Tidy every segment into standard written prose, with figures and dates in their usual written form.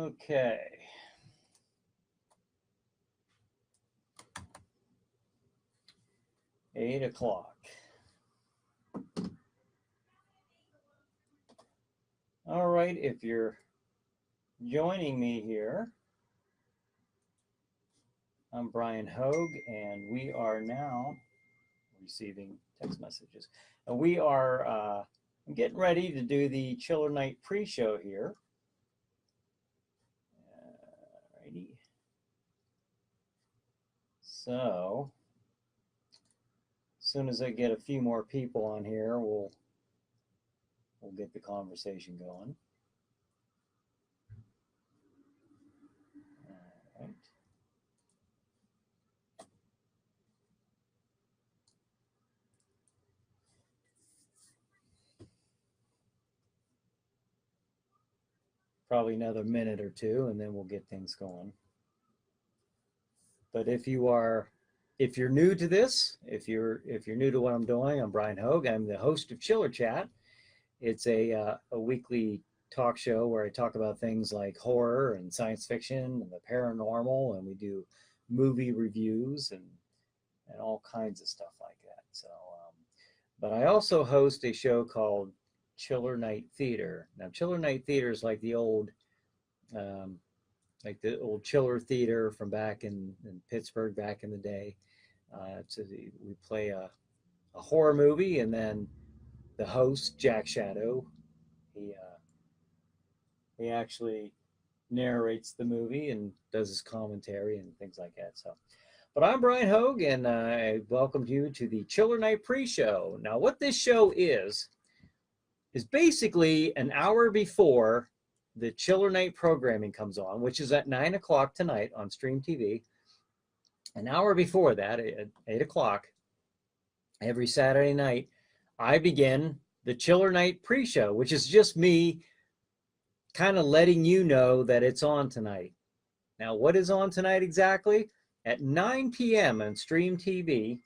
Okay. Eight o'clock. All right, if you're joining me here, I'm Bryan Hogue, and we are now receiving text messages. And we are getting ready to do the Chiller Night pre-show here. Alrighty. So, as soon as I get a few more people on here, we'll get the conversation going. All right. Probably another minute or two, and then we'll get things going. But if you're new to this, if you're new to what I'm doing, I'm Bryan Hogue. I'm the host of Chiller Chat. It's a weekly talk show where I talk about things like horror and science fiction and the paranormal, and we do movie reviews and all kinds of stuff like that. So, but I also host a show called Chiller Night Theater. Now, Chiller Night Theater is like the old Chiller Theater from back in Pittsburgh back in the day. We play a horror movie, and then the host, Jack Shadow, he actually narrates the movie and does his commentary and things like that. So, but I'm Bryan Hogue, and I welcome you to the Chiller Night pre-show. Now, what this show is basically an hour before the Chiller Night programming comes on, which is at 9 o'clock tonight on Stream TV. An hour before that, at 8 o'clock, every Saturday night, I begin the Chiller Night pre-show, which is just me kind of letting you know that it's on tonight. Now, what is on tonight exactly? At 9 p.m. on Stream TV,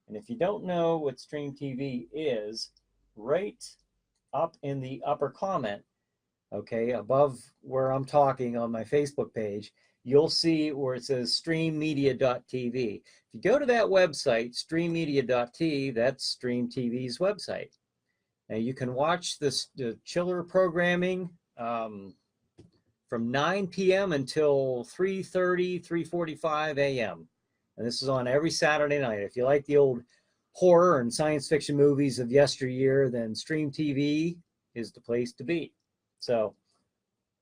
and if you don't know what Stream TV is, right up in the upper comment, okay, above where I'm talking on my Facebook page, you'll see where it says streammedia.tv. If you go to that website, streammedia.tv, that's Stream TV's website. Now you can watch the Chiller programming from 9 p.m. until 3:30, 3:45 a.m. And this is on every Saturday night. If you like the old horror and science fiction movies of yesteryear, then Stream TV is the place to be. So,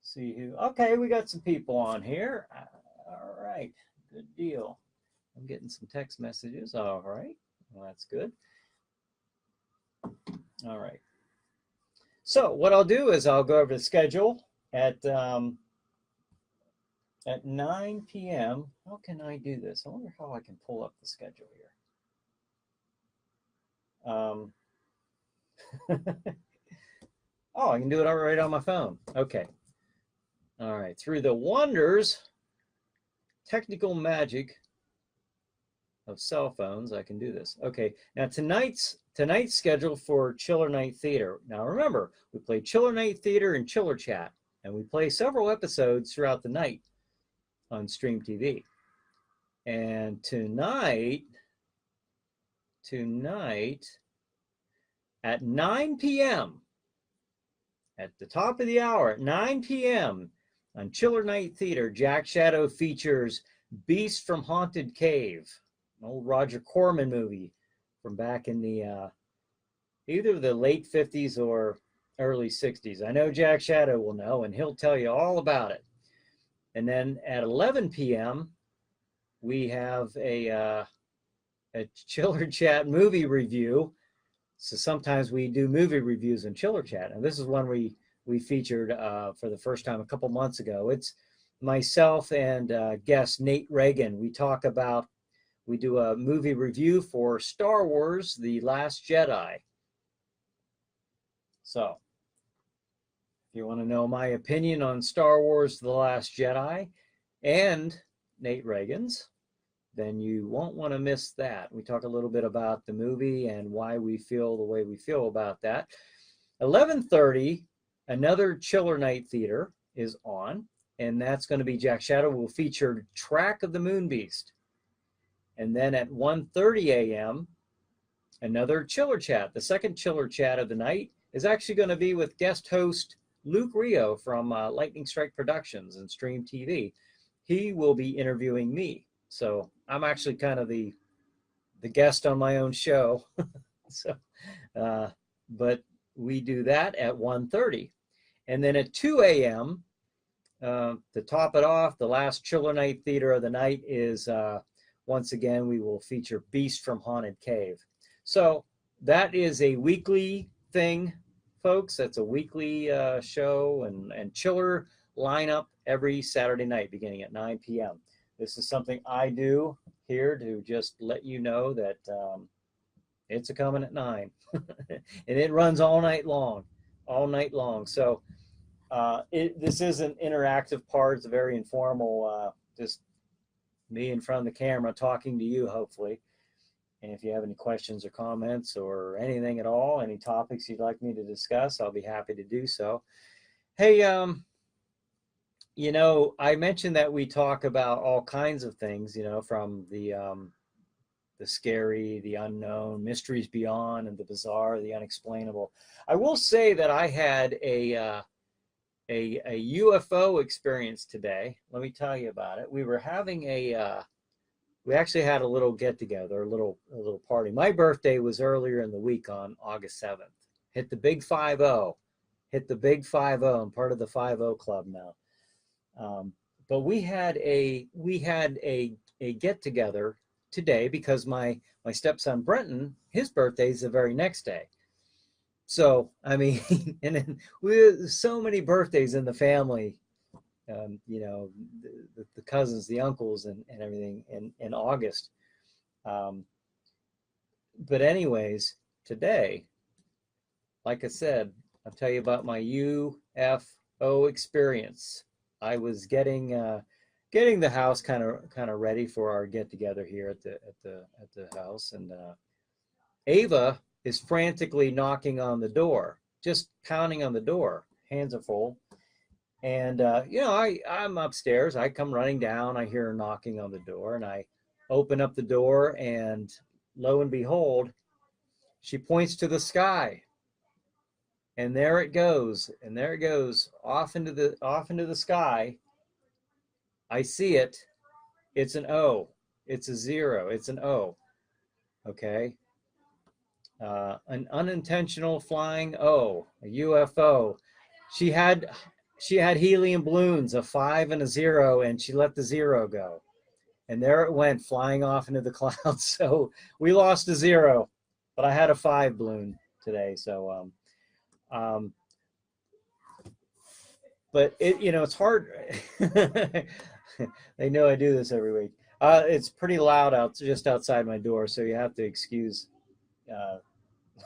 see who, okay, we got some people on here. All right, good deal. I'm getting some text messages. All right, well, that's good. All right. So what I'll do is I'll go over the schedule at 9 p.m. How can I do this? I wonder how I can pull up the schedule here. Oh, I can do it right on my phone. Okay. All right. Through the wonders, technical magic of cell phones, I can do this. Okay. Now tonight's schedule for Chiller Night Theater. Now remember, we play Chiller Night Theater and Chiller Chat, and we play several episodes throughout the night on Stream TV. And tonight at 9 p.m., at the top of the hour, at 9 p.m. on Chiller Night Theater, Jack Shadow features Beast from Haunted Cave, an old Roger Corman movie from back in the either the late 50s or early 60s. I know Jack Shadow will know, and he'll tell you all about it. And then at 11 p.m., we have a Chiller Chat movie review. So sometimes we do movie reviews in Chiller Chat, and this is one we featured for the first time a couple months ago. It's myself and guest Nate Reagan. We do a movie review for Star Wars: The Last Jedi. So if you want to know my opinion on Star Wars: The Last Jedi and Nate Reagan's, then you won't want to miss that. We talk a little bit about the movie and why we feel the way we feel about that. 11:30, another Chiller Night Theater is on. and that's going to be Jack Shadow will feature Track of the Moon Beast. And then at 1:30 a.m., another chiller chat. The second chiller chat of the night is actually going to be with guest host Luke Rio from Lightning Strike Productions and Stream TV. He will be interviewing me. So I'm actually kind of the guest on my own show. So, but we do that at 1:30. And then at 2 a.m., to top it off, the last Chiller Night Theater of the night is, once again, we will feature Beast from Haunted Cave. So that is a weekly thing, folks. That's a weekly show and chiller lineup every Saturday night beginning at 9 p.m. This is something I do here to just let you know that it's a coming at 9. And it runs all night long, So this is an interactive part. It's a very informal, just me in front of the camera talking to you, hopefully. And if you have any questions or comments or anything at all, any topics you'd like me to discuss, I'll be happy to do so. Hey, you know, I mentioned that we talk about all kinds of things, you know, from the scary, the unknown, mysteries beyond, and the bizarre, the unexplainable. I will say that I had a UFO experience today. Let me tell you about it. We were having we actually had a little get together, a little party. My birthday was earlier in the week on August 7th. Hit the big 5-0. Hit the big 5-0. I'm part of the 5-0 club now. But we had a get together today because my stepson Brenton, his birthday is the very next day. So I mean, and then we so many birthdays in the family. You know, the cousins, the uncles, and everything in August. But anyways, today, like I said, I'll tell you about my UFO experience. I was getting the house kind of ready for our get together here at the house, and Ava is frantically knocking on the door, just pounding on the door. Hands are full. And, you know, I'm upstairs. I come running down. I hear her knocking on the door, and I open up the door, and lo and behold, she points to the sky. And there it goes. And there it goes off into the sky. I see it. It's an O. It's a 0. It's an O. Okay. An unintentional flying O, a UFO. She had helium balloons, a 5 and a 0, and she let the 0 go. And there it went flying off into the clouds. So we lost a 0, but I had a 5 balloon today. So, but it, you know, it's hard. They know I do this every week. It's pretty loud just outside my door, so you have to excuse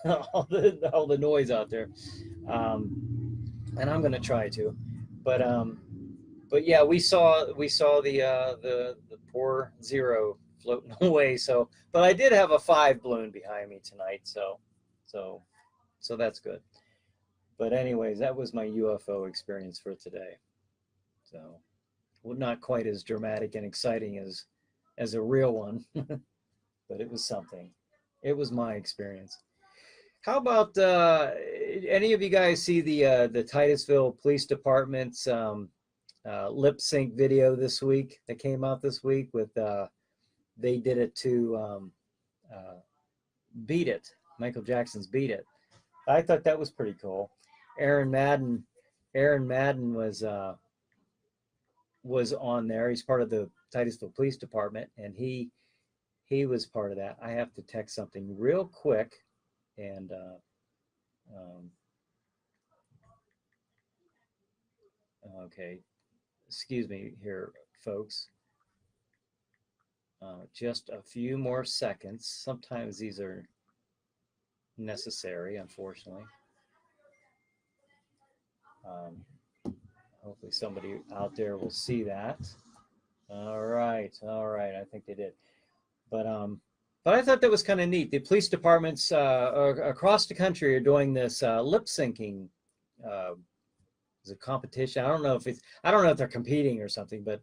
all the noise out there. And I'm going to try to, but yeah, we saw the poor 0 floating away. So, but I did have a 5 balloon behind me tonight, so that's good. But anyways, that was my UFO experience for today. So, well, not quite as dramatic and exciting as a real one, but it was something. It was my experience. How about any of you guys see the Titusville Police Department's lip sync video this week that came out this week with they did it to Beat It, Michael Jackson's Beat It. I thought that was pretty cool. Aaron Madden was on there. He's part of the Titusville Police Department, and he was part of that. I have to text something real quick. And okay, excuse me here, folks. Just a few more seconds. Sometimes these are necessary, unfortunately. Hopefully somebody out there will see that. All right. I think they did. But I thought that was kind of neat. The police departments across the country are doing this lip syncing is a competition. I don't know if they're competing or something, but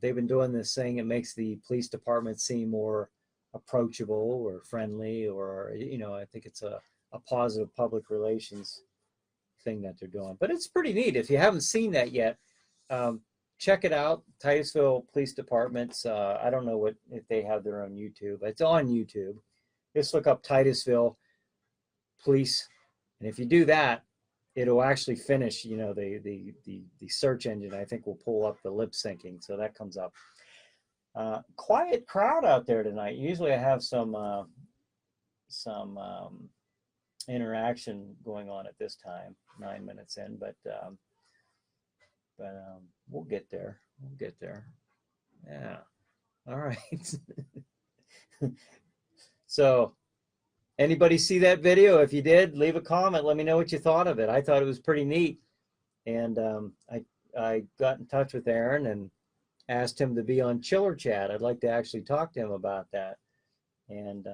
they've been doing this thing. It makes the police department seem more approachable or friendly, or, you know, I think it's a positive public relations thing that they're doing. But it's pretty neat. If you haven't seen that yet, check it out. Titusville Police Department's, I don't know if they have their own YouTube. It's on YouTube. Just look up Titusville Police, and if you do that, it'll actually finish, you know, the search engine, I think, will pull up the lip syncing, so that comes up. Quiet crowd out there tonight. Usually I have some interaction going on at this time, 9 minutes in, but we'll get there. We'll get there. Yeah. All right. So, anybody see that video? If you did, leave a comment. Let me know what you thought of it. I thought it was pretty neat. And I got in touch with Aaron and asked him to be on Chiller Chat. I'd like to actually talk to him about that. And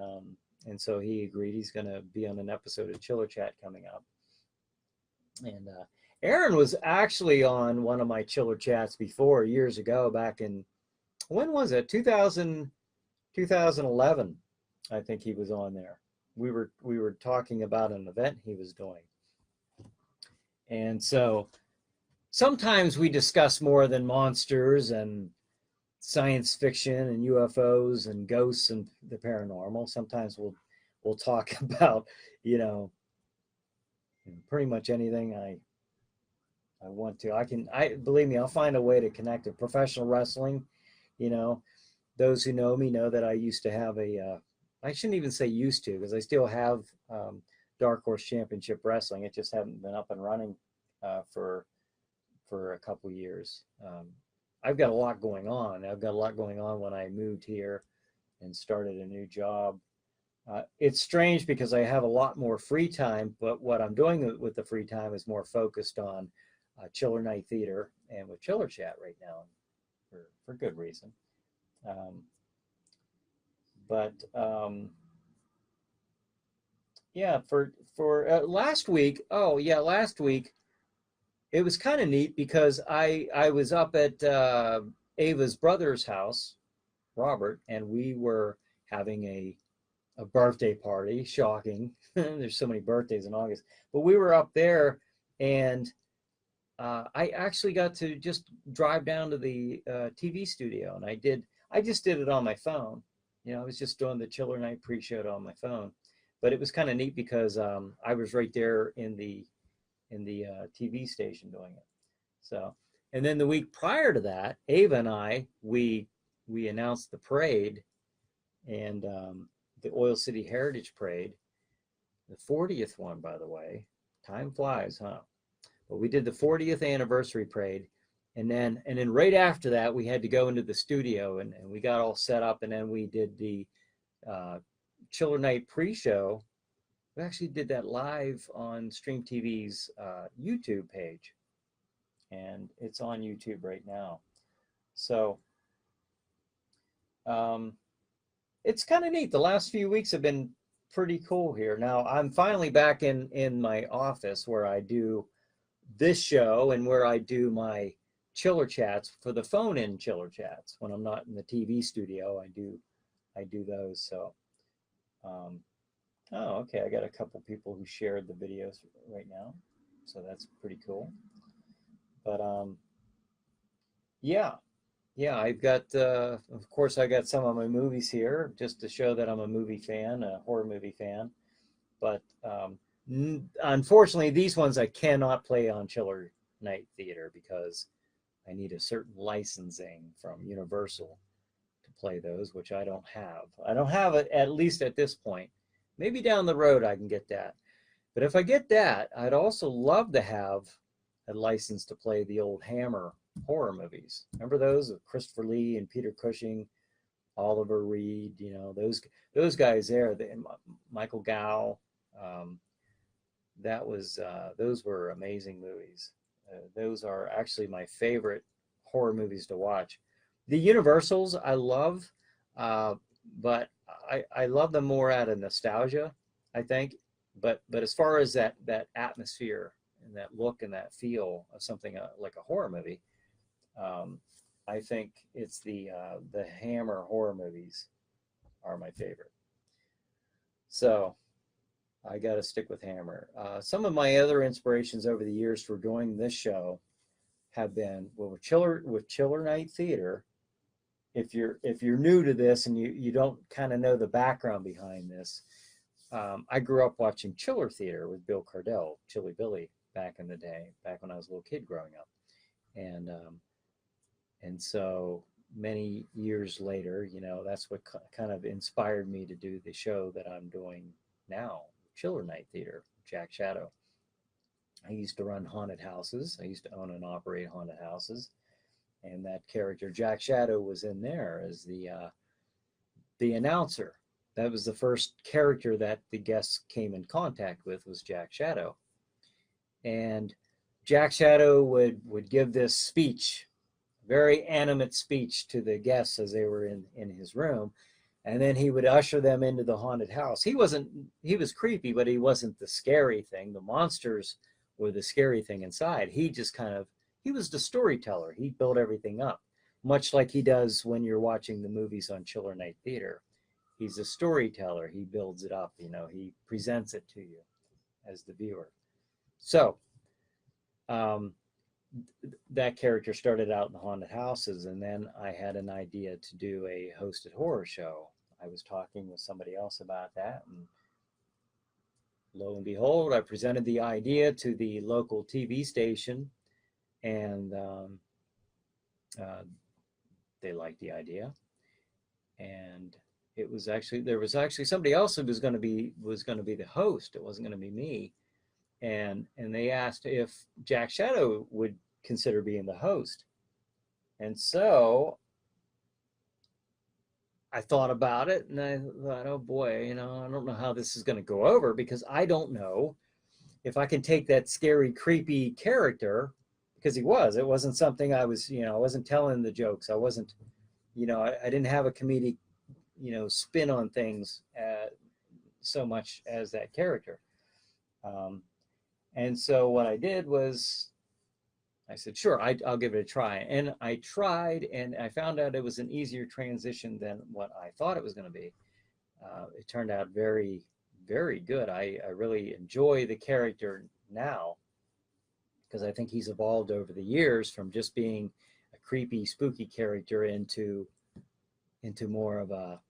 so he agreed. He's going to be on an episode of Chiller Chat coming up. And Aaron was actually on one of my Chiller Chats before, years ago, back in, when was it? 2011, I think he was on there. We were talking about an event he was doing. And so sometimes we discuss more than monsters and science fiction and UFOs and ghosts and the paranormal. Sometimes we'll talk about, you know, pretty much anything I want to. Believe me, I'll find a way to connect it. Professional wrestling, you know, those who know me know that I used to have I shouldn't even say used to, because I still have Dark Horse Championship Wrestling. It just hasn't been up and running for a couple years. I've got a lot going on. I've got a lot going on when I moved here and started a new job. It's strange because I have a lot more free time, but what I'm doing with the free time is more focused on Chiller Night Theater and with Chiller Chat right now, for good reason. Yeah, for last week, last week, it was kind of neat because I was up at Ava's brother's house, Robert, and we were having a birthday party. Shocking. There's so many birthdays in August. But we were up there, and I actually got to just drive down to the TV studio, and I just did it on my phone. You know, I was just doing the Chiller Night pre-show on my phone. But it was kind of neat because I was right there in the TV station doing it. So, and then the week prior to that, Ava and I, we announced the parade, and the Oil City Heritage Parade, the 40th one, by the way. Time flies, huh? But we did the 40th anniversary parade, and then right after that, we had to go into the studio, and we got all set up, and then we did the Chiller Night pre-show. We actually did that live on Stream TV's YouTube page, and it's on YouTube right now. So it's kind of neat. The last few weeks have been pretty cool here. Now I'm finally back in my office where I do this show and where I do my Chiller Chats for the phone-in Chiller Chats. When I'm not in the TV studio, I do those. So oh, okay, I got a couple people who shared the videos right now, so that's pretty cool. But yeah, I've got of course I got some of my movies here just to show that I'm a movie fan, a horror movie fan. But unfortunately, these ones I cannot play on Chiller Night Theater because I need a certain licensing from Universal to play those, which I don't have. I don't have it, at least at this point. Maybe down the road I can get that. But if I get that, I'd also love to have a license to play the old Hammer horror movies. Remember those with Christopher Lee and Peter Cushing, Oliver Reed, you know, those guys there, Michael Gow. Those were amazing movies. Those are actually my favorite horror movies to watch. The Universals I love, but I love them more out of nostalgia, I think. But as far as that atmosphere that look and that feel of something like a horror movie. I think it's the Hammer horror movies are my favorite. So I got to stick with Hammer. Some of my other inspirations over the years for doing this show have been, well, with Chiller Night Theater. If you're new to this and you don't kind of know the background behind this, I grew up watching Chiller Theater with Bill Cardell, Chilly Billy, back in the day, back when I was a little kid growing up, and so many years later, that's what kind of inspired me to do the show that I'm doing now, Chiller Night Theater, Jack Shadow. I used to run haunted houses. I used to own and operate haunted houses, and that character Jack Shadow was in there as the announcer. That was the first character that the guests came in contact with, was Jack Shadow. And Jack Shadow would give this speech, very animate speech, to the guests as they were in his room. And then he would usher them into the haunted house. He was creepy, but he wasn't the scary thing. The monsters were the scary thing inside. He was the storyteller. He built everything up, much like he does when you're watching the movies on Chiller Night Theater. He's a storyteller. He builds it up, he presents it to you as the viewer. So that character started out in the haunted houses, and then I had an idea to do a hosted horror show. I was talking with somebody else about that, and lo and behold, I presented the idea to the local TV station, and they liked the idea. And there was actually somebody else who was going to be the host. It wasn't going to be me. And they asked if Jack Shadow would consider being the host. And so I thought about it, and I thought, oh boy, I don't know how this is going to go over, because I don't know if I can take that scary, creepy character, because it wasn't something I was, I wasn't telling the jokes. I wasn't, I didn't have a comedic, spin on things so much as that character. And so what I did was, I said, sure, I'll give it a try. And I tried, and I found out it was an easier transition than what I thought it was going to be. It turned out very, very good. I really enjoy the character now, because I think he's evolved over the years from just being a creepy, spooky character into more of a,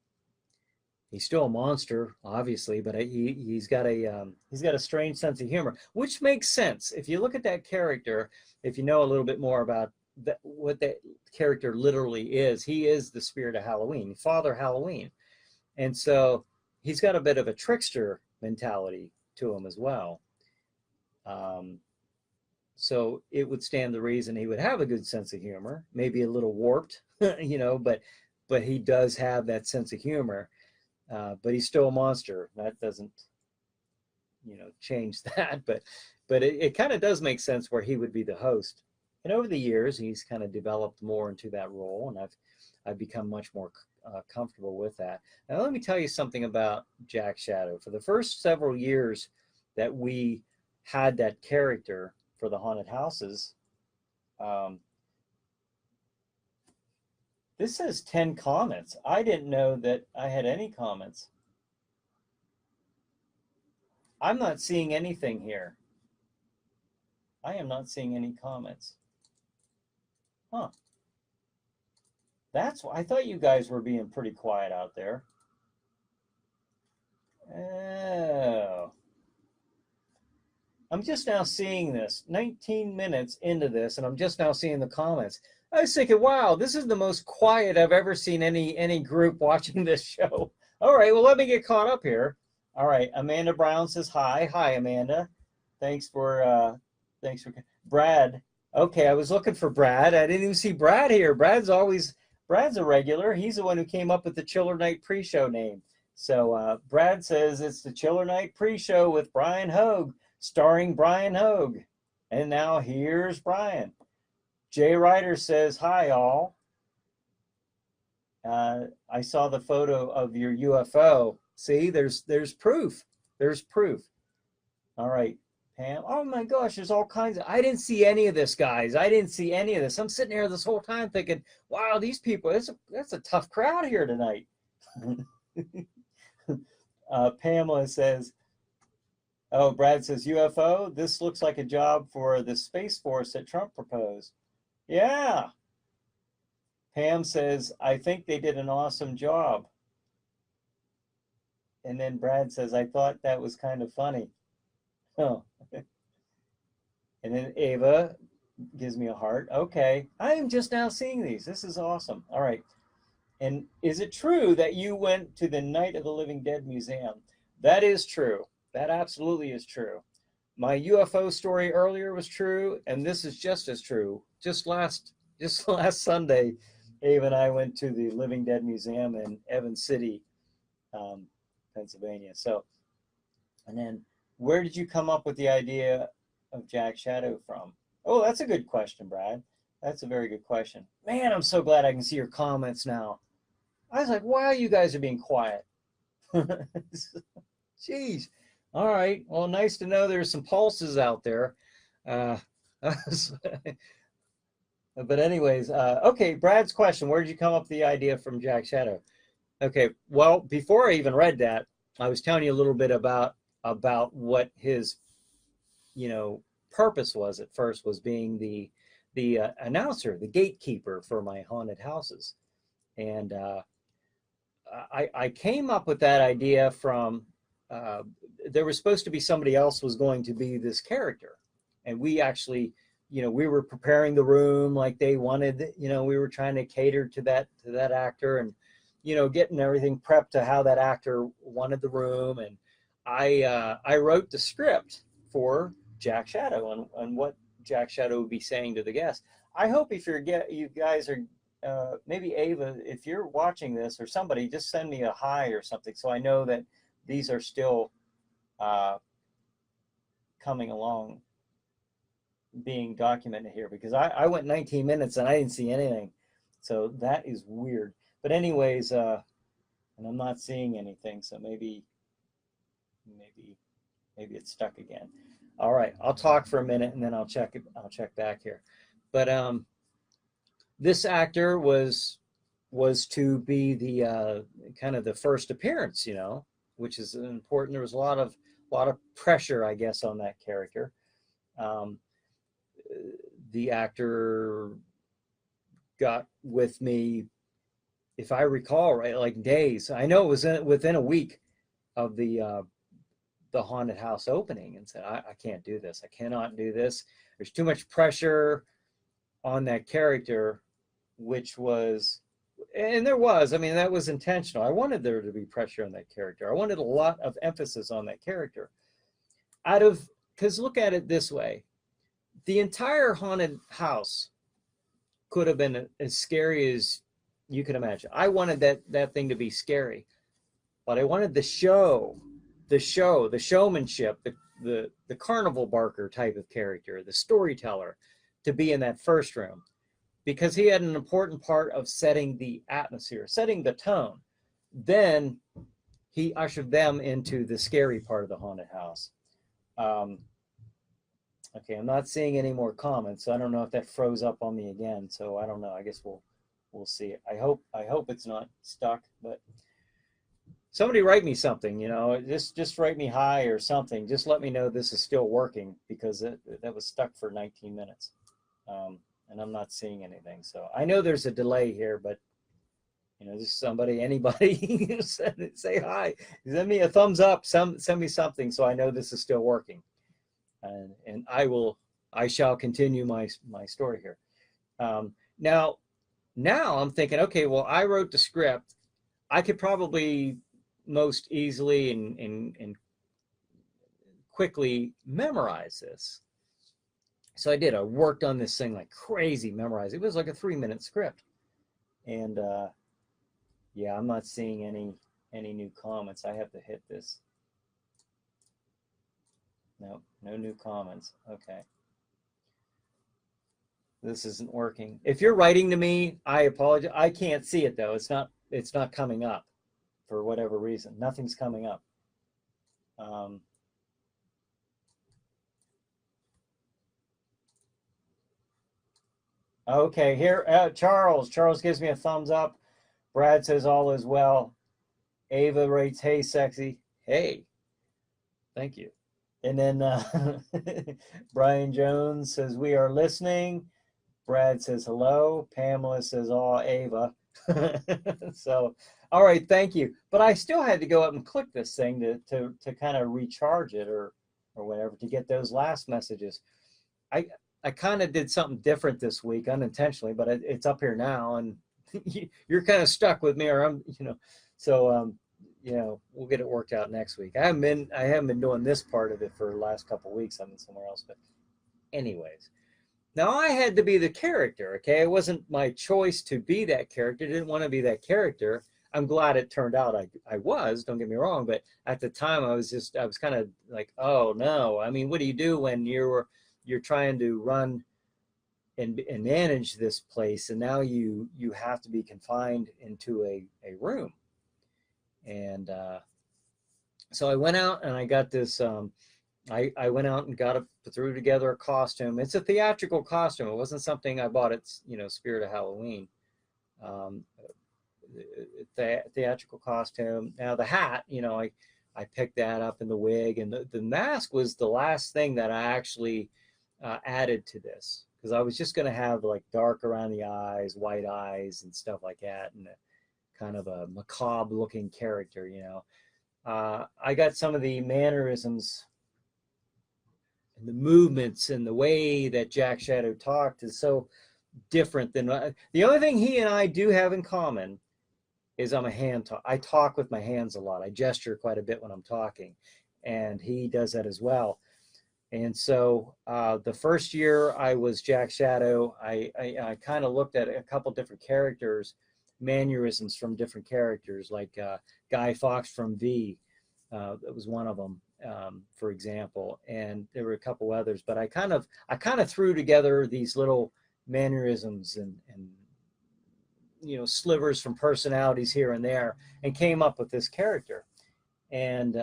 he's still a monster, obviously, but he's got a strange sense of humor, which makes sense. If you look at that character, if you know a little bit more about what that character literally is, he is the spirit of Halloween, Father Halloween. And so he's got a bit of a trickster mentality to him as well. So it would stand to reason he would have a good sense of humor, maybe a little warped, but he does have that sense of humor. But he's still a monster. That doesn't, change that. But it kind of does make sense where he would be the host. And over the years, he's kind of developed more into that role, and I've become much more comfortable with that. Now, let me tell you something about Jack Shadow. For the first several years that we had that character for the haunted houses, this says 10 comments. I didn't know that I had any comments. I'm not seeing anything here. I am not seeing any comments. Huh. That's why I thought you guys were being pretty quiet out there. Oh. I'm just now seeing this. 19 minutes into this, and I'm just now seeing the comments. I was thinking, wow, this is the most quiet I've ever seen any group watching this show. All right, well, let me get caught up here. All right, Amanda Brown says hi. Hi, Amanda. Thanks for Brad. Okay, I was looking for Brad. I didn't even see Brad here. Brad's a regular. He's the one who came up with the Chiller Night pre-show name. So Brad says it's the Chiller Night pre-show with Bryan Hogue, starring Bryan Hogue. And now here's Bryan. Jay Ryder says, hi, all. I saw the photo of your UFO. See, there's proof. There's proof. All right. Pam, oh my gosh, there's all kinds of, I didn't see any of this, guys. I didn't see any of this. I'm sitting here this whole time thinking, wow, these people, that's a tough crowd here tonight. Pamela says, oh, Brad says, UFO, this looks like a job for the Space Force that Trump proposed. Yeah. Pam says, I think they did an awesome job. And then Brad says, I thought that was kind of funny. Oh. And then Ava gives me a heart. Okay, I am just now seeing these. This is awesome. All right. And is it true that you went to the Night of the Living Dead Museum? That is true. That absolutely is true. My UFO story earlier was true, and this is just as true. Just last Sunday, Ava and I went to the Living Dead Museum in Evans City, Pennsylvania. So, and then where did you come up with the idea of Jack Shadow from? Oh, that's a good question, Brad. That's a very good question. Man, I'm so glad I can see your comments now. I was like, wow, you guys are being quiet. Jeez. All right. Well, nice to know there's some pulses out there. But anyways, okay, Brad's question, where did you come up with the idea from Jack Shadow? Okay, well, before I even read that, I was telling you a little bit about what his, purpose was at first, was being the announcer, the gatekeeper for my haunted houses. And I came up with that idea from, there was supposed to be somebody else was going to be this character. And we actually, we were preparing the room like they wanted, we were trying to cater to that actor and, getting everything prepped to how that actor wanted the room. And I wrote the script for Jack Shadow and what Jack Shadow would be saying to the guests. I hope if you guys are, maybe Ava, if you're watching this or somebody, just send me a hi or something so I know that these are still coming along, being documented here, because I went 19 minutes and I didn't see anything. So that is weird. But anyways, and I'm not seeing anything, so maybe it's stuck again. All right, I'll talk for a minute and then I'll check back here. But this actor was to be the kind of the first appearance, which is important. There was a lot of pressure, I guess, on that character. The actor got with me, if I recall right, like days. I know it was within a week of the haunted house opening, and said, I can't do this. I cannot do this. There's too much pressure on that character, which was, and there was, that was intentional. I wanted there to be pressure on that character. I wanted a lot of emphasis on that character. Because look at it this way. The entire haunted house could have been as scary as you can imagine. I wanted that thing to be scary, but I wanted the showmanship, the carnival barker type of character, the storyteller, to be in that first room, because he had an important part of setting the atmosphere, setting the tone. Then he ushered them into the scary part of the haunted house. Okay, I'm not seeing any more comments, so I don't know if that froze up on me again. So I don't know. I guess we'll see. I hope it's not stuck, but somebody write me something, just write me hi or something. Just let me know this is still working, because that was stuck for 19 minutes. And I'm not seeing anything. So I know there's a delay here, but just anybody say hi, send me a thumbs up, send me something so I know this is still working. And I shall continue my story here. Now I'm thinking, okay, well, I wrote the script. I could probably most easily and quickly memorize this. So I did. I worked on this thing like crazy, memorized. It was like a 3-minute script. And yeah, I'm not seeing any new comments. I have to hit this. No new comments. Okay. This isn't working. If you're writing to me, I apologize. I can't see it though. It's not coming up for whatever reason. Nothing's coming up. Okay, here, Charles. Charles gives me a thumbs up. Brad says all is well. Ava writes, hey, sexy. Hey, thank you. And then Brian Jones says, we are listening. Brad says hello. Pamela says, oh, Ava. So, all right, thank you. But I still had to go up and click this thing to kind of recharge it or whatever to get those last messages. I kind of did something different this week unintentionally, but it's up here now, and you're kind of stuck with me, or I'm, so we'll get it worked out next week. I haven't been doing this part of it for the last couple of weeks. I'm in somewhere else, but anyways. Now I had to be the character, okay? It wasn't my choice to be that character. I didn't want to be that character. I'm glad it turned out I was, don't get me wrong, but at the time I was kind of like, oh no. I mean, what do you do when you're trying to run and manage this place, and now you have to be confined into a room. And so I went out and I got this I went out and threw together a costume. It's a theatrical costume. It wasn't something I bought at, Spirit of Halloween. Theatrical costume. Now the hat, I picked that up, in the wig, and the mask was the last thing that I actually added to this, because I was just going to have like dark around the eyes, white eyes and stuff like that, and kind of a macabre looking character, I got some of the mannerisms and the movements and the way that Jack Shadow talked is so different than the only thing he and I do have in common is I'm a hand talk. I talk with my hands a lot. I gesture quite a bit when I'm talking, and he does that as well. And so the first year I was Jack Shadow, I kind of looked at a couple different characters, mannerisms from different characters, like Guy Fawkes from V. That was one of them. For example, and there were a couple others, but I kind of threw together these little mannerisms and slivers from personalities here and there, and came up with this character. And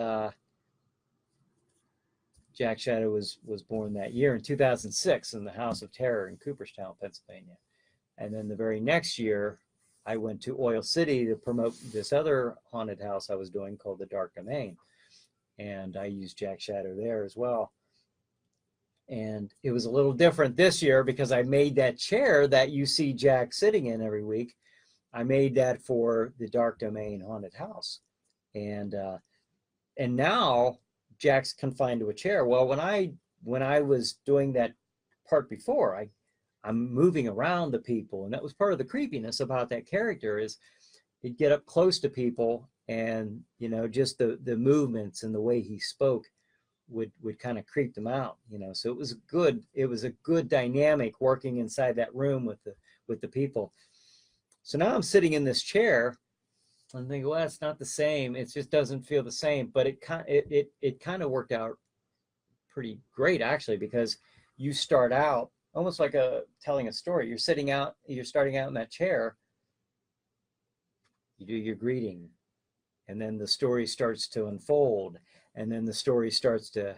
Jack Shadow was born that year in 2006 in the House of Terror in Cooperstown, Pennsylvania. And then the very next year, I went to Oil City to promote this other haunted house I was doing called the Dark Domain. And I used Jack Shadow there as well. And it was a little different this year because I made that chair that you see Jack sitting in every week. I made that for the Dark Domain haunted house. And now Jack's confined to a chair. Well, when I was doing that part before, I'm moving around the people, and that was part of the creepiness about that character is he'd get up close to people, and just the movements and the way he spoke would kind of creep them out, so it was a good dynamic working inside that room with the people. So now I'm sitting in this chair and thinking, well, it's not the same, it just doesn't feel the same, but it kind of worked out pretty great, actually, because you start out almost like telling a story. You're starting out in that chair, you do your greeting, and then the story starts to unfold, and then the story starts to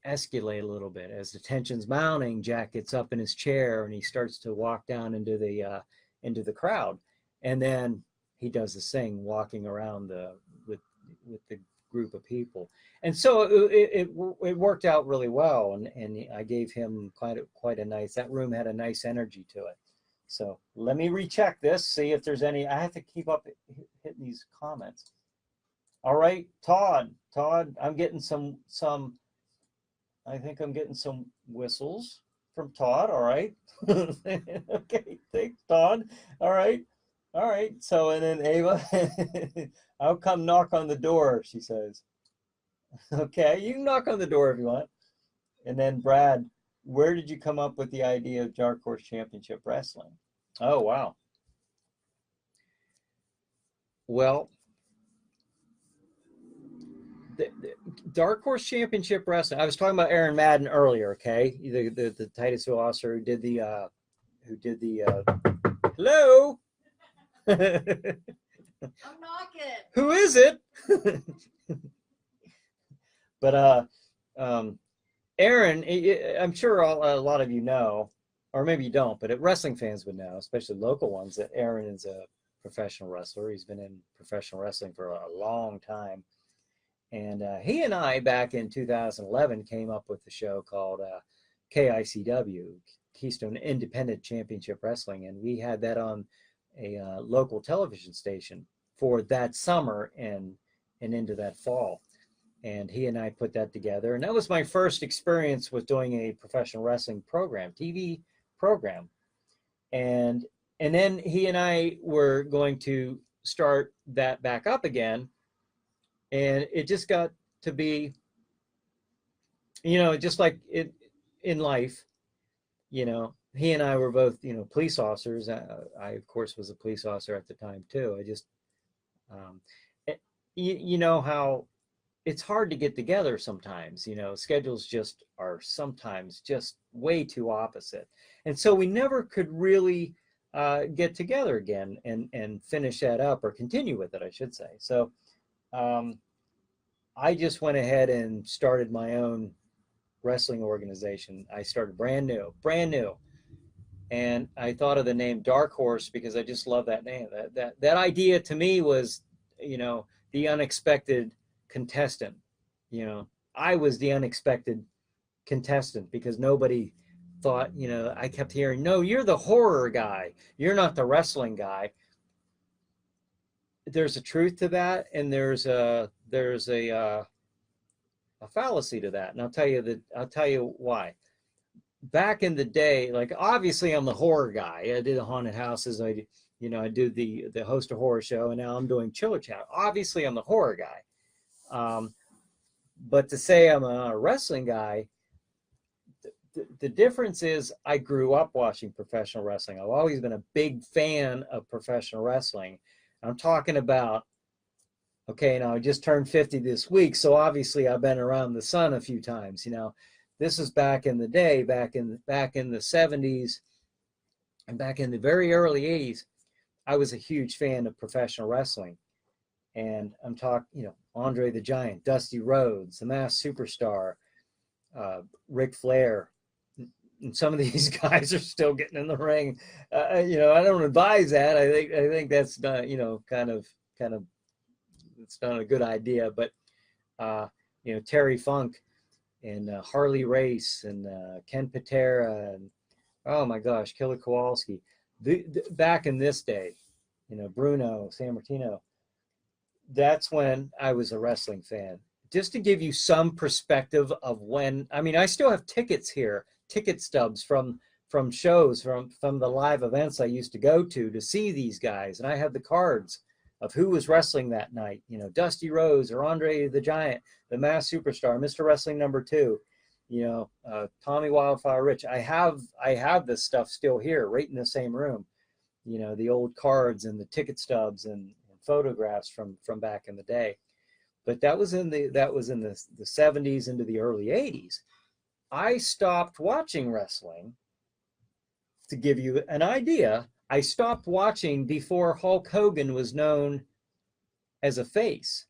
escalate a little bit. As the tension's mounting, Jack gets up in his chair and he starts to walk down into the crowd, and then he does this thing walking around with the group of people. And so it worked out really well, and I gave him quite a nice, that room had a nice energy to it. So let me recheck this, see if there's any. I have to keep up hitting these comments. All right, Todd, I'm getting some. I think I'm getting some whistles from Todd. All right. Okay, thanks, Todd. All right. So, and then Ava, I'll come knock on the door, she says. Okay, you can knock on the door if you want. And then Brad, where did you come up with the idea of Dark Horse Championship Wrestling? Oh, wow. Well, the Dark Horse Championship Wrestling, I was talking about Aaron Madden earlier, okay? The Titusville officer who did the hello? I'm knocking. Who is it? But Aaron, I'm sure a lot of you know, or maybe you don't, but wrestling fans would know, especially local ones, that Aaron is a professional wrestler. He's been in professional wrestling for a long time. And he and I, back in 2011, came up with a show called KICW, Keystone Independent Championship Wrestling. And we had that on a local television station for that summer and into that fall. And he and I put that together. And that was my first experience with doing a professional wrestling program, TV program. And then he and I were going to start that back up again. And it just got to be, just like it in life, he and I were both, police officers. I of course, was a police officer at the time too. I just, you know how it's hard to get together sometimes, schedules just are sometimes just way too opposite. And so we never could really get together again and finish that up, or continue with it, I should say. So I just went ahead and started my own wrestling organization. I started brand new. And I thought of the name Dark Horse because I just love that name. That idea to me was, the unexpected contestant. I was the unexpected contestant because nobody thought, I kept hearing, no, you're the horror guy. You're not the wrestling guy. There's a truth to that, and there's a fallacy to that, and I'll tell you why. Back in the day, like, obviously I'm the horror guy. I did the haunted houses. I do the host a horror show, and now I'm doing Chiller Chat. Obviously I'm the horror guy. But to say I'm a wrestling guy, the difference is I grew up watching professional wrestling. I've always been a big fan of professional wrestling. I'm talking about, okay, now I just turned 50 this week, so obviously I've been around the sun a few times. This is back in the day, back in the 70s, and back in the very early 80s. I was a huge fan of professional wrestling, and I'm talking, Andre the Giant, Dusty Rhodes, the Masked Superstar, Ric Flair. And some of these guys are still getting in the ring. I don't advise that. I think that's not, kind of, it's not a good idea. But Terry Funk and Harley Race and Ken Patera and, oh my gosh, Killer Kowalski. Back in this day, Bruno Sammartino. That's when I was a wrestling fan. Just to give you some perspective of when, I still have tickets here, ticket stubs from shows, from the live events I used to go to see these guys. And I have the cards of who was wrestling that night. Dusty Rhodes or Andre the Giant, the Masked Superstar, Mr. Wrestling #2, Tommy Wildfire Rich. I have this stuff still here, right in the same room. The old cards and the ticket stubs and photographs from back in the day. But that was in the 70s into the early 80s. I stopped watching wrestling, to give you an idea. I stopped watching before Hulk Hogan was known as a face.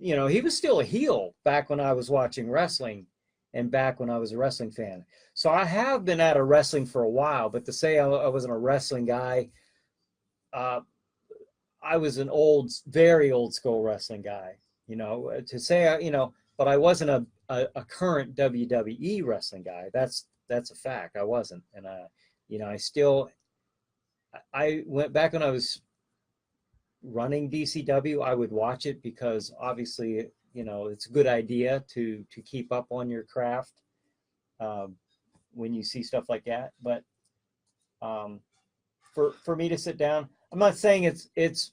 He was still a heel back when I was watching wrestling and back when I was a wrestling fan. So I have been out of wrestling for a while, but to say I wasn't a wrestling guy, I was an very old school wrestling guy, to say, but I wasn't a current WWE wrestling guy. That's a fact. I wasn't. And, I went back when I was running DCW. I would watch it because obviously, it's a good idea to keep up on your craft when you see stuff like that. But for me to sit down, I'm not saying it's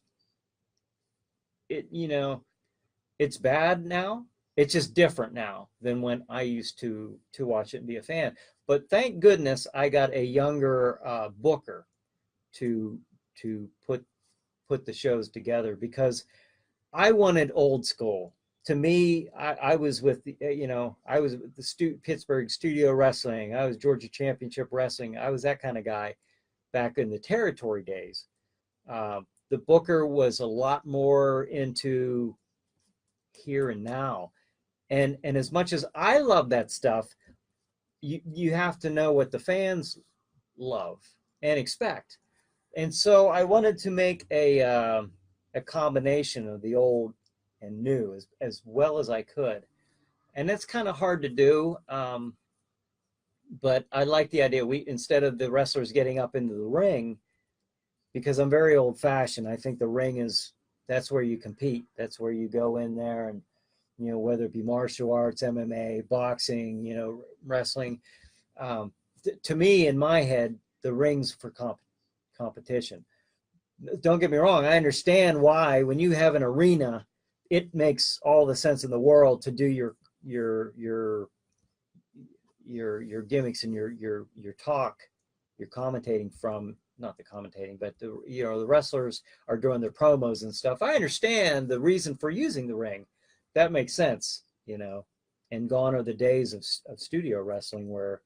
bad now. It's just different now than when I used to watch it and be a fan. But thank goodness I got a younger booker to put the shows together, because I wanted old school. To me, I was with the Pittsburgh Studio Wrestling. I was Georgia Championship Wrestling. I was that kind of guy back in the territory days. The booker was a lot more into here and now. And as much as I love that stuff, you have to know what the fans love and expect. And so I wanted to make a combination of the old and new as well as I could. And that's kind of hard to do. But I like the idea. Instead of the wrestlers getting up into the ring, because I'm very old fashioned, I think the ring that's where you compete. That's where you go in there and, whether it be martial arts, MMA, boxing, wrestling. To me, in my head, the ring's for competition. Don't get me wrong. I understand why when you have an arena, it makes all the sense in the world to do your gimmicks and your talk, your commentating from, not the commentating, but the wrestlers are doing their promos and stuff. I understand the reason for using the ring. That makes sense, and gone are the days of studio wrestling where,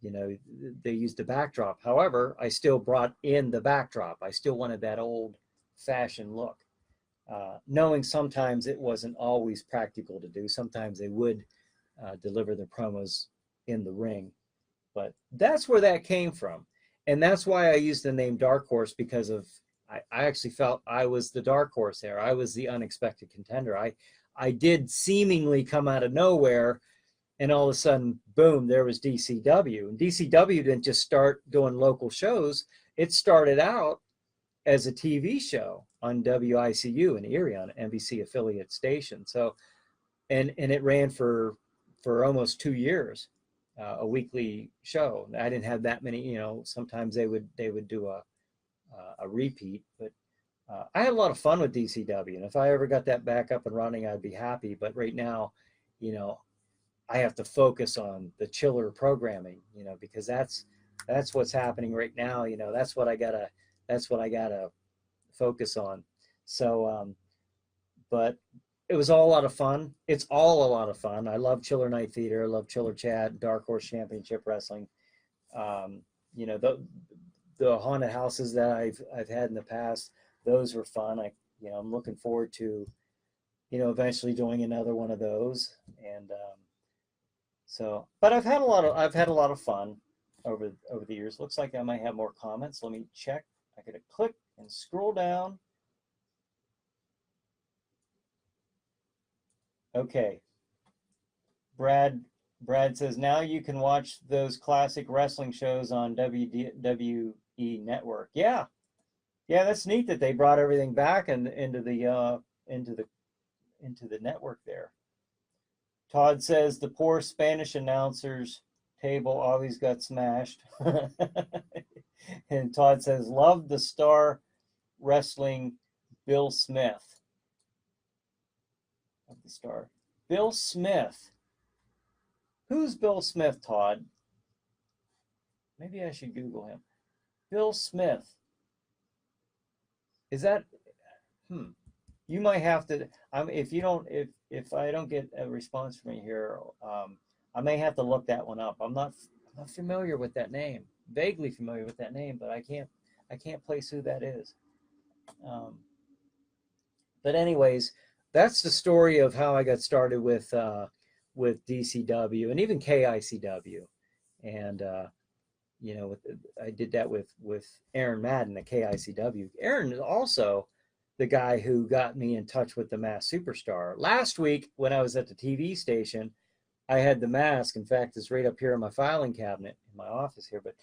they used the backdrop. However, I still brought in the backdrop. I still wanted that old fashioned look, knowing sometimes it wasn't always practical to do. Sometimes they would deliver the promos in the ring, but that's where that came from. And that's why I used the name Dark Horse, because I actually felt I was the dark horse there. I was the unexpected contender. I did seemingly come out of nowhere, and all of a sudden, boom, there was DCW. And DCW didn't just start doing local shows. It started out as a TV show on WICU in Erie, on an NBC affiliate station. So, and it ran for almost 2 years, a weekly show. I didn't have that many, sometimes they would do a repeat, but I had a lot of fun with DCW. And if I ever got that back up and running, I'd be happy. But right now, I have to focus on the chiller programming, because that's what's happening right now. That's what I gotta focus on. So, but it was all a lot of fun. It's all a lot of fun. I love Chiller Night Theater. I love Chiller Chat, Dark Horse Championship Wrestling. The haunted houses that I've had in the past, those were fun. I'm looking forward to, eventually doing another one of those. And so, but I've had a lot of fun over the years. Looks like I might have more comments. Let me check. I gotta click and scroll down. Okay. Brad says, now you can watch those classic wrestling shows on WWE Network. Yeah, that's neat that they brought everything back and into the network there. Todd says the poor Spanish announcers table always got smashed. And Todd says, love the Star Wrestling Bill Smith. Love the Star. Bill Smith. Who's Bill Smith, Todd? Maybe I should Google him. Bill Smith. Is that, you might have to, if I don't get a response from you here, I may have to look that one up. I'm not familiar with that name. Vaguely familiar with that name, but I can't place who that is. But anyways, that's the story of how I got started with DCW and even KICW. And I did that with Aaron Madden at KICW. Aaron is also the guy who got me in touch with the Masked Superstar. Last week, when I was at the TV station, I had the mask. In fact, it's right up here in my filing cabinet in my office here. But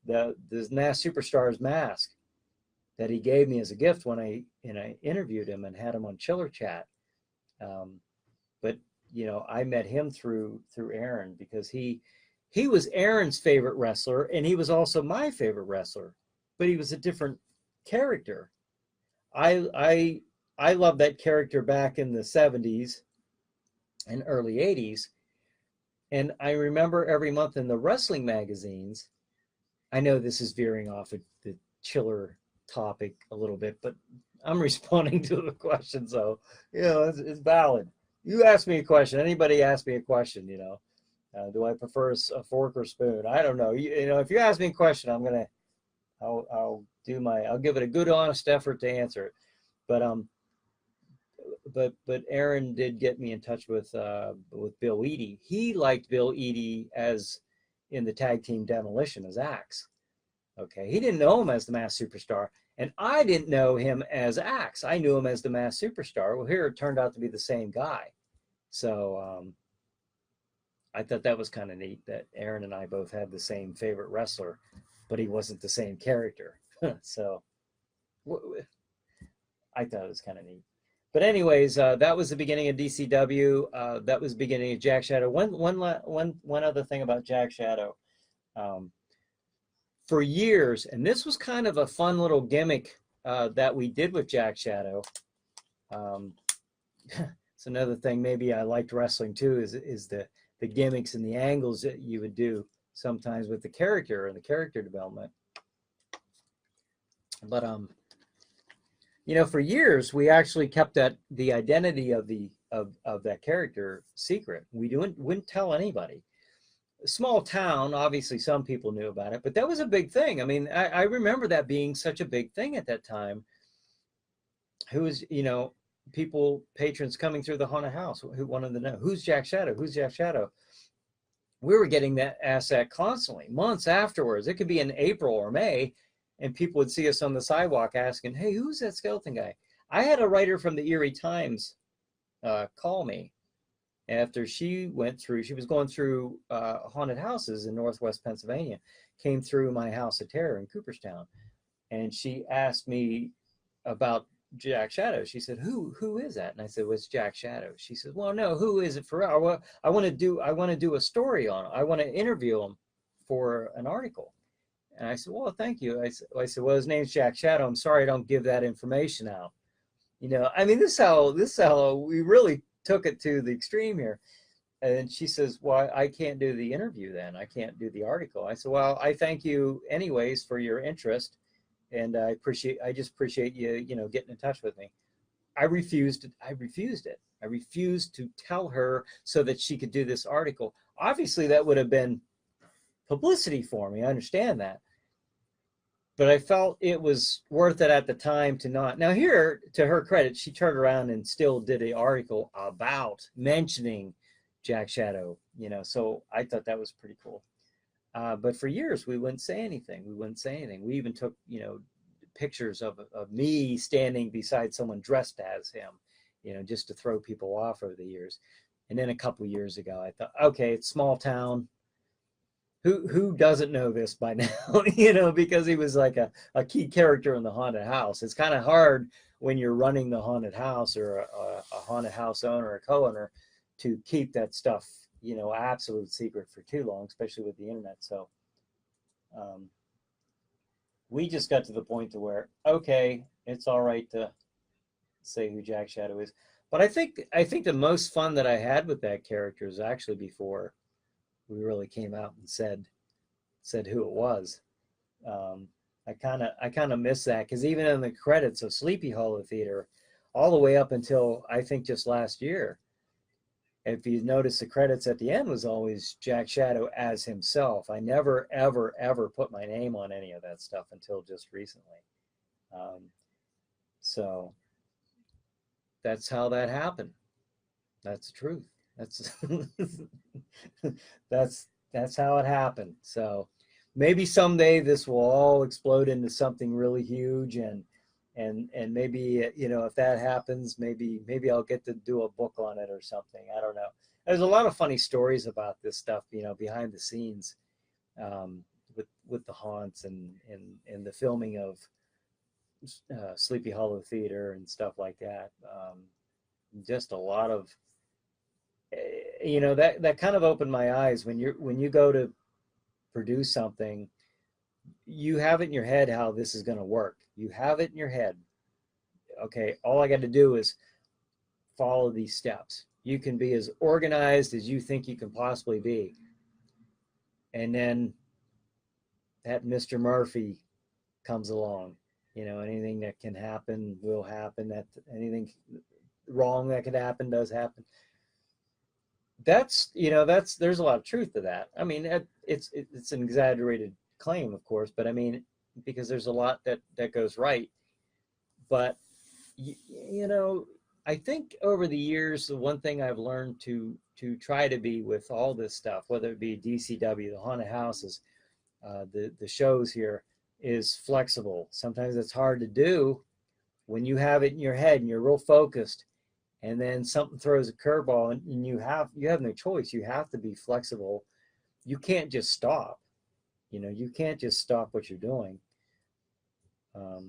the Masked Superstar's mask that he gave me as a gift when I interviewed him and had him on Chiller Chat. But I met him through Aaron, because he was Aaron's favorite wrestler, and he was also my favorite wrestler, but he was a different character. I loved that character back in the 70s and early 80s. And I remember every month in the wrestling magazines, I know this is veering off of the chiller topic a little bit, but I'm responding to the question. So, it's valid. You ask me a question. Anybody ask me a question, do I prefer a fork or spoon? I don't know. If you ask me a question, I'll give it a good, honest effort to answer it. But Aaron did get me in touch with Bill Eadie. He liked Bill Eadie as in the tag team Demolition as Axe. Okay, he didn't know him as the Masked Superstar, and I didn't know him as Axe. I knew him as the Masked Superstar. Well, here it turned out to be the same guy. So I thought that was kind of neat that Aaron and I both had the same favorite wrestler, but he wasn't the same character. So I thought it was kind of neat. But anyways, that was the beginning of DCW. That was the beginning of Jack Shadow. One other thing about Jack Shadow. For years, and this was kind of a fun little gimmick that we did with Jack Shadow. It's another thing maybe I liked wrestling too, is the gimmicks and the angles that you would do sometimes with the character and the character development. But you know, for years we actually kept the identity of that character secret. We wouldn't tell anybody. Small town, obviously some people knew about it, but that was a big thing. I mean, I remember that being such a big thing at that time. Who was, you know, patrons coming through the haunted house who wanted to know, who's Jack Shadow? Who's Jack Shadow? We were getting asked that constantly, months afterwards. It could be in April or May, and people would see us on the sidewalk asking, hey, who's that skeleton guy? I had a writer from the Erie Times call me after she was going through haunted houses in Northwest Pennsylvania, came through my House of Terror in Cooperstown. And she asked me about Jack Shadow. She said, who is that? And I said, well, it's Jack Shadow. She said, well, no, who is it for real? Well, I want to do a story on him. I want to interview him for an article. And I said, well, thank you. I said, well, his name's Jack Shadow. I'm sorry I don't give that information out. You know, I mean, this is how we really took it to the extreme here. And she says, well, I can't do the interview then. I can't do the article. I said, well, I thank you anyways for your interest. And I just appreciate you, you know, getting in touch with me. I refused it. I refused to tell her so that she could do this article. Obviously that would have been publicity for me. I understand that. But I felt it was worth it at the time to not. Now here, to her credit, she turned around and still did an article about mentioning Jack Shadow, you know, so I thought that was pretty cool. But for years, we wouldn't say anything. We even took, you know, pictures of me standing beside someone dressed as him, you know, just to throw people off over the years. And then a couple years ago, I thought, okay, it's small town. Who doesn't know this by now, you know, because he was like a key character in the haunted house. It's kind of hard when you're running the haunted house or a haunted house owner or co-owner to keep that stuff, you know, absolute secret for too long, especially with the internet. So we just got to the point to where, okay, it's all right to say who Jack Shadow is. But I think the most fun that I had with that character is actually before we really came out and said who it was. I kind of miss that, because even in the credits of Sleepy Hollow Theater, all the way up until I think just last year, if you notice, the credits at the end was always Jack Shadow as himself. I never ever put my name on any of that stuff until just recently. So that's how that happened. That's the truth. That's how it happened. So maybe someday this will all explode into something really huge, and maybe, you know, if that happens, maybe I'll get to do a book on it or something. I don't know. There's a lot of funny stories about this stuff, you know, behind the scenes, with the haunts and the filming of Sleepy Hollow Theater and stuff like that. Just a lot of, you know, that kind of opened my eyes. When you go to produce something, you have it in your head how this is going to work. You have it in your head. Okay, all I got to do is follow these steps. You can be as organized as you think you can possibly be. And then that Mr. Murphy comes along. You know, anything that can happen will happen. That anything wrong that could happen does happen. That's, you know, there's a lot of truth to that. I mean, it's an exaggerated claim, of course, but I mean, because there's a lot that goes right. But you know, I think over the years, the one thing I've learned to try to be with all this stuff, whether it be DCW, the haunted houses, the shows here, is flexible. Sometimes it's hard to do when you have it in your head and you're real focused, and then something throws a curveball, and you have no choice. You have to be flexible. You can't just stop. You can't just stop what you're doing. A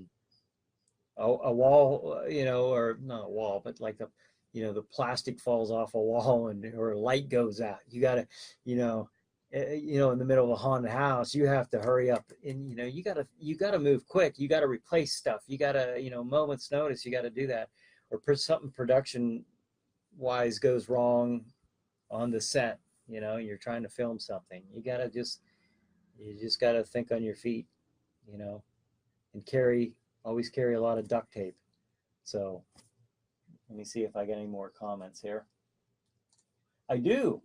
wall, or not a wall, but like the plastic falls off a wall, or a light goes out. You gotta, in the middle of a haunted house, you have to hurry up, and you gotta move quick. You gotta replace stuff. You gotta, moments notice. You gotta do that, or something production wise goes wrong on the set. You're trying to film something. You just gotta think on your feet, and always carry a lot of duct tape. So let me see if I get any more comments here. I do.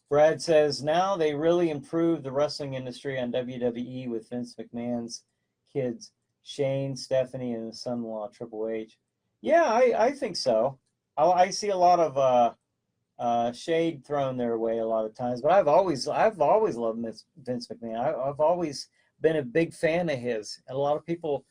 Brad says, now they really improved the wrestling industry on WWE with Vince McMahon's kids, Shane, Stephanie, and his son-in-law, Triple H. Yeah, I think so. I see a lot of shade thrown their way a lot of times, but I've always loved Vince McMahon. I've always been a big fan of his, and a lot of people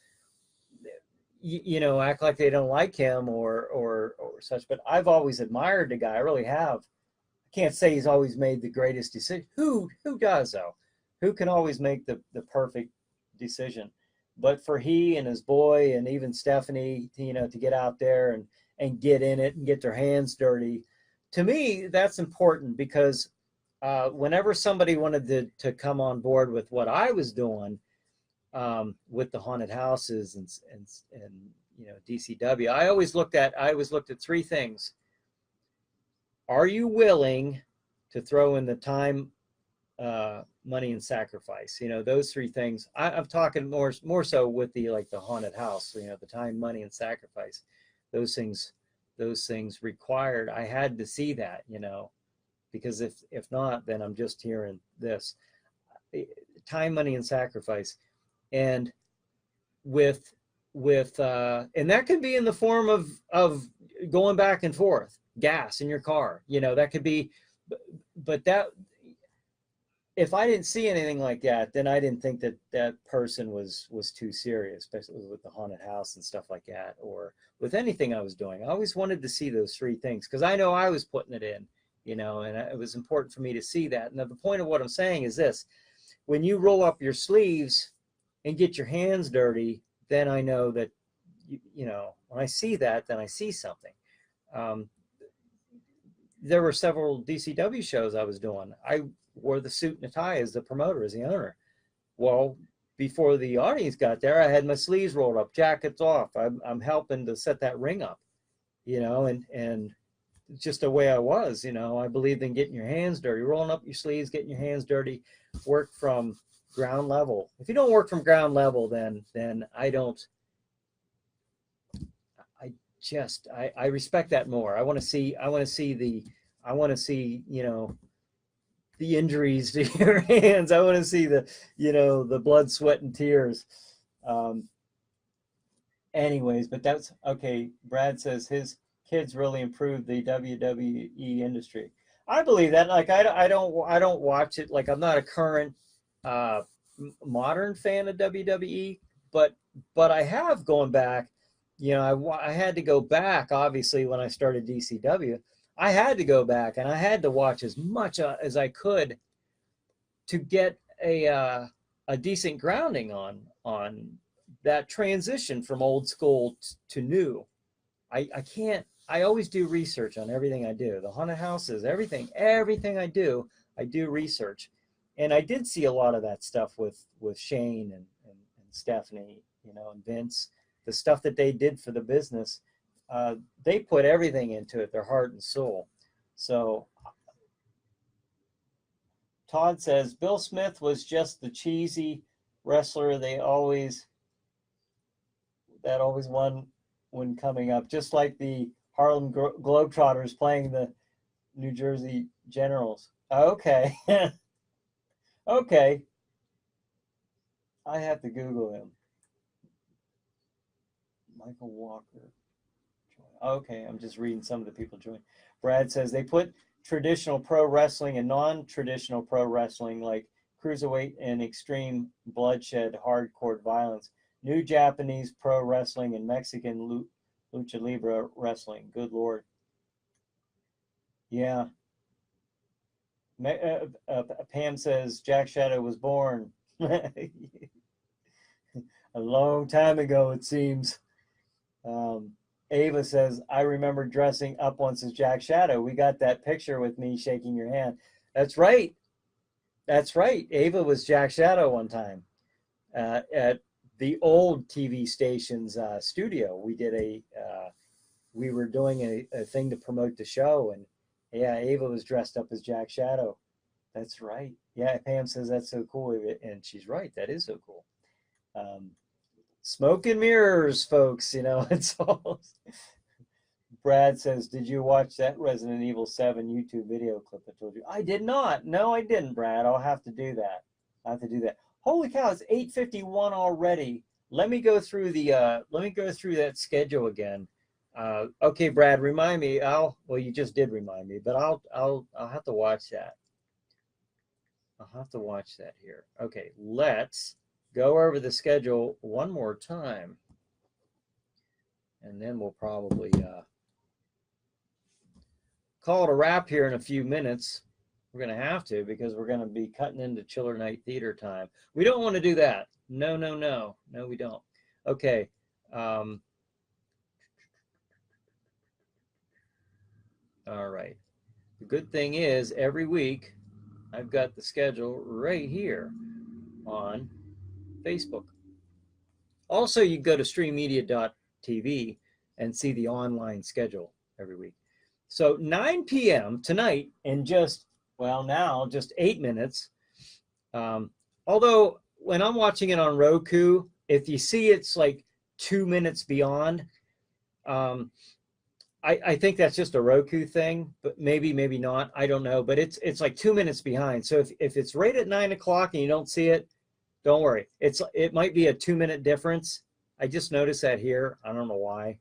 act like they don't like him or such, but I've always admired the guy. I really have. I can't say he's always made the greatest decision. Who does, though? Who can always make the perfect decision? But for he and his boy and even Stephanie, to get out there and get in it and get their hands dirty, to me, that's important, because whenever somebody wanted to come on board with what I was doing, with the haunted houses and DCW, I always looked at three things. Are you willing to throw in the time, money, and sacrifice? Those three things. I'm talking more so with the haunted house. The time, money, and sacrifice. Those things required. I had to see that. Because if not, then I'm just hearing this. Time, money, and sacrifice. And and that can be in the form of going back and forth, gas in your car, that could be, but that, if I didn't see anything like that, then I didn't think that person was too serious, especially with the haunted house and stuff like that, or with anything I was doing. I always wanted to see those three things, because I know I was putting it in, and it was important for me to see that. And the point of what I'm saying is this: when you roll up your sleeves and get your hands dirty, then I know that, when I see that, then I see something. There were several DCW shows I was doing. I wore the suit and the tie as the promoter, as the owner. Well, before the audience got there, I had my sleeves rolled up, jackets off. I'm helping to set that ring up, and just the way I was, I believed in getting your hands dirty, rolling up your sleeves, getting your hands dirty, work from ground level. If you don't work from ground level, then I respect that more. I want to see the injuries to your hands. I want to see the blood, sweat, and tears. Anyways, but that's okay. Brad says his kids really improved the WWE industry. I believe that. Like I don't watch it. Like I'm not a current modern fan of WWE, but I have gone back. I had to go back, obviously, when I started DCW. I had to go back, and I had to watch as much as I could to get a decent grounding on that transition from old school to new. I always do research on everything I do. The haunted houses, everything I do research. And I did see a lot of that stuff with Shane and Stephanie, and Vince, the stuff that they did for the business. They put everything into it, their heart and soul. So Todd says, Bill Smith was just the cheesy wrestler that always won when coming up, just like the Harlem Globetrotters playing the New Jersey Generals. Okay. Okay. I have to Google him. Michael Walker. Okay, I'm just reading some of the people join. Brad says they put traditional pro wrestling and non-traditional pro wrestling, like cruiserweight and extreme bloodshed, hardcore violence, new Japanese pro wrestling, and Mexican lucha libre wrestling. Good Lord. Yeah. Pam says Jack Shadow was born a long time ago, it seems. Ava says, I remember dressing up once as Jack Shadow. We got that picture with me shaking your hand. That's right. That's right. Ava was Jack Shadow one time at the old TV station's studio. We were doing a thing to promote the show, and yeah, Ava was dressed up as Jack Shadow. That's right. Yeah, Pam says that's so cool, and she's right. That is so cool. Smoke and mirrors, folks. You know, it's all. Brad says, did you watch that Resident Evil 7 YouTube video clip I told you? I did not. No, I didn't, Brad. I'll have to do that. I'll have to do that. Holy cow, it's 8:51 already. Let me go through that schedule again. Okay, Brad, remind me. Well, you just did remind me, but I'll have to watch that. I'll have to watch that here. Okay, let's go over the schedule one more time, and then we'll probably call it a wrap here in a few minutes. We're going to have to, because we're going to be cutting into Chiller Night Theater time. We don't want to do that. No, no, no. No, we don't. Okay. All right. The good thing is every week I've got the schedule right here on Facebook. Also, you go to streammedia.tv and see the online schedule every week. So 9 p.m. tonight, in just 8 minutes. Although when I'm watching it on Roku, if you see it's like 2 minutes beyond, I think that's just a Roku thing, but maybe not. I don't know, but it's like 2 minutes behind. So if it's right at 9 o'clock and you don't see it, don't worry. It might be a 2 minute difference. I just noticed that here. I don't know why.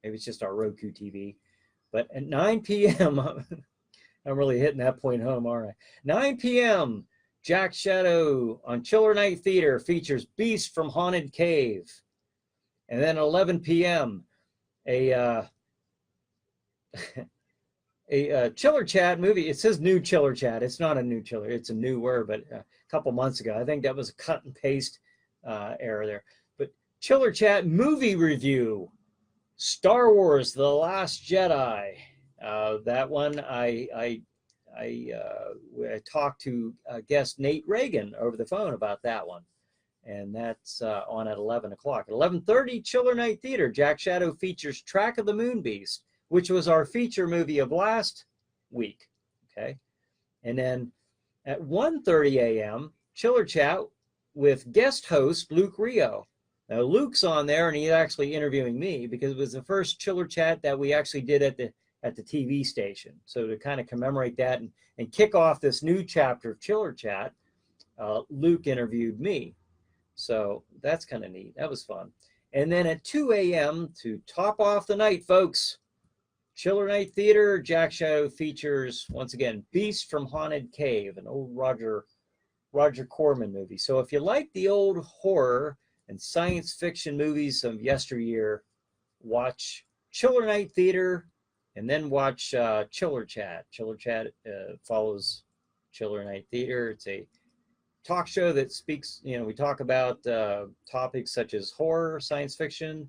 Maybe it's just our Roku TV. But at 9 p.m., I'm really hitting that point home, aren't I? 9 p.m., Jack Shadow on Chiller Night Theater features Beast from Haunted Cave. And then 11 p.m., a Chiller Chat movie. It says new Chiller Chat. It's not a new Chiller. It's a new word, but a couple months ago. I think that was a cut and paste error there. But Chiller Chat movie review. Star Wars: The Last Jedi. That one, I talked to guest Nate Reagan over the phone about that one, and that's on at 11 o'clock. At 11:30, Chiller Night Theater. Jack Shadow features Track of the Moon Beast, which was our feature movie of last week. Okay, and then at 1:30 a.m., Chiller Chat with guest host Luke Rio. Now, Luke's on there, and he's actually interviewing me because it was the first Chiller Chat that we actually did at the TV station. So to kind of commemorate that and kick off this new chapter of Chiller Chat, Luke interviewed me. So that's kind of neat. That was fun. And then at 2 a.m., to top off the night, folks, Chiller Night Theater, Jack Shadow features, once again, Beast from Haunted Cave, an old Roger Corman movie. So if you like the old horror and science fiction movies of yesteryear, watch Chiller Night Theater and then watch Chiller Chat. Chiller Chat follows Chiller Night Theater. It's a talk show that speaks, we talk about topics such as horror, science fiction,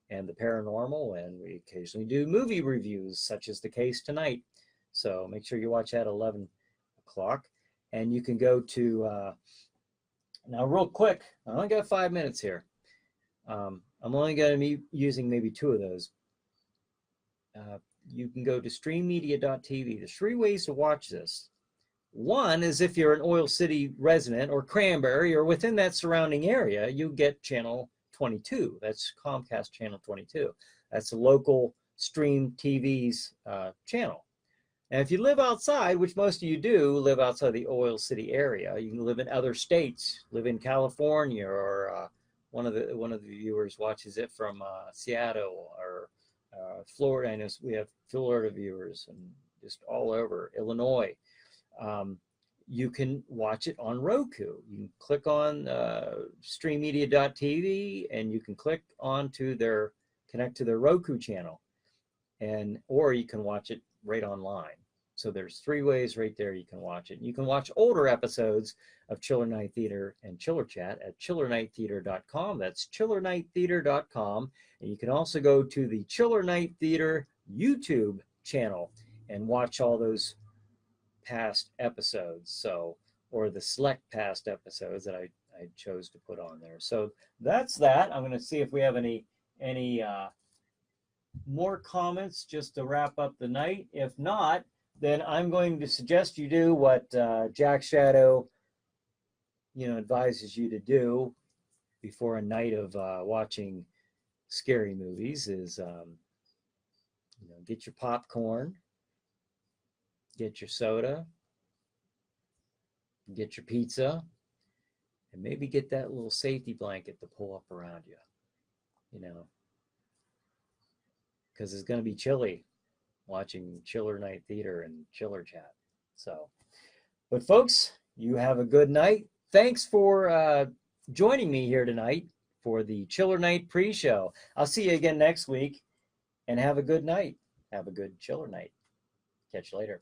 and the paranormal, and we occasionally do movie reviews, such as the case tonight. So make sure you watch that at 11 o'clock. And you can go to now, real quick, I only got 5 minutes here. I'm only going to be using maybe 2 of those. You can go to streammedia.tv. There's 3 ways to watch this. One is if you're an Oil City resident or Cranberry or within that surrounding area, you get channel 22. That's Comcast channel 22. That's a local stream TV's channel. And if you live outside, which most of you do, live outside the Oil City area, you can live in other states, live in California, or one of the viewers watches it from Seattle or Florida. I know we have Florida viewers and just all over Illinois. You can watch it on Roku. You can click on streammedia.tv and you can click onto connect to their Roku channel, or you can watch it right online. So there's 3 ways right there you can watch it. And you can watch older episodes of Chiller Night Theater and Chiller Chat at chillernighttheater.com. That's chillernighttheater.com. And you can also go to the Chiller Night Theater YouTube channel and watch all those past episodes, or the select past episodes that I chose to put on there. So that's that. I'm going to see if we have any more comments just to wrap up the night. If not, then I'm going to suggest you do what Jack Shadow advises you to do before a night of watching scary movies is get your popcorn, get your soda, get your pizza, and maybe get that little safety blanket to pull up around you, because it's going to be chilly watching Chiller Night Theater and Chiller Chat. So, but folks, you have a good night. Thanks for joining me here tonight for the Chiller Night pre-show. I'll see you again next week, and have a good night. Have a good Chiller night. Catch you later.